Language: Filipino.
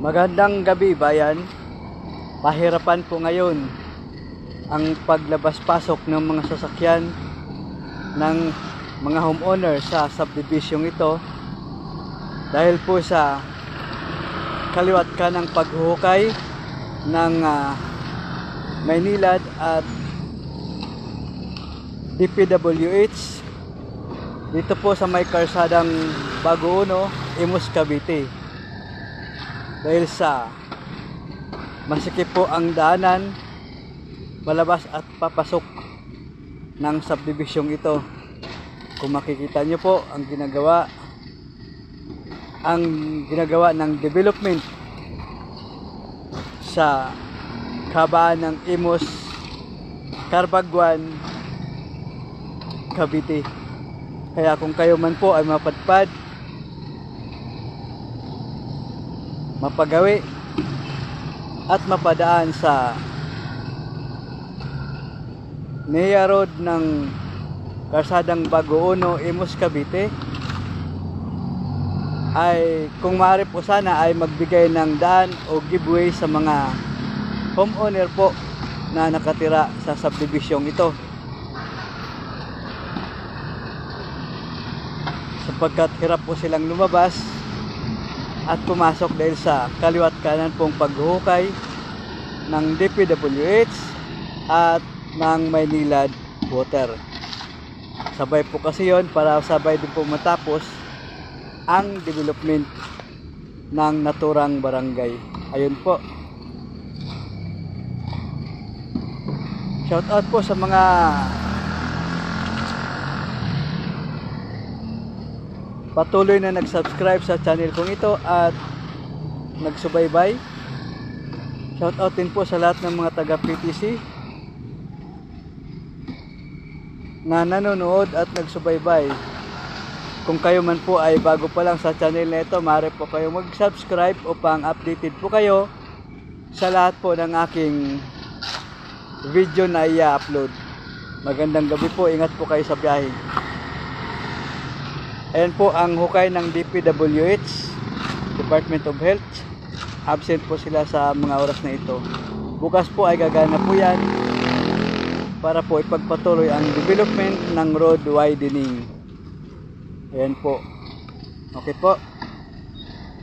Magandang gabi bayan. Pahirapan po ngayon ang paglabas-pasok ng mga sasakyan ng mga homeowner sa subdivision ito dahil po sa kaliwat kanang paghuhukay ng Maynilad at DPWH dito po sa may karsadang Baguuno, Imus, Cavite. Dahil sa masikip po ang daanan palabas at papasok ng subdivision ito. Kung makikita nyo po ang ginagawa ng development sa kabaan ng Imus, Carbaguan, Cavite. Kaya kung kayo man po ay mapadpad, mapagawi at mapadaan sa NEA Road ng Karsadang Baguuno, Imus, Cavite, ay kung maaari po sana ay magbigay ng daan o giveaway sa mga homeowner po na nakatira sa subdivision ito, sapagkat hirap po silang lumabas at pumasok dahil sa kaliwat kanan pong paghuhukay ng DPWH at ng Maynilad Water. Sabay po kasi yon para sabay din po matapos ang development ng naturang barangay. Ayun po. Shout out po sa mga patuloy na nag-subscribe sa channel kong ito at nagsubaybay. Shout out din po sa lahat ng mga taga PTC na nanonood at nagsubaybay. Kung kayo man po ay bago pa lang sa channel na ito, maaari po kayo mag-subscribe upang updated po kayo sa lahat po ng aking video na i-upload. Magandang gabi po, ingat po kayo sa biyahe. Ayan po ang hukay ng DPWH, Department of Health. Absent po sila sa mga oras na ito. Bukas po ay gagana po yan para po ipagpatuloy ang development ng road widening. Ayan po. Okay po.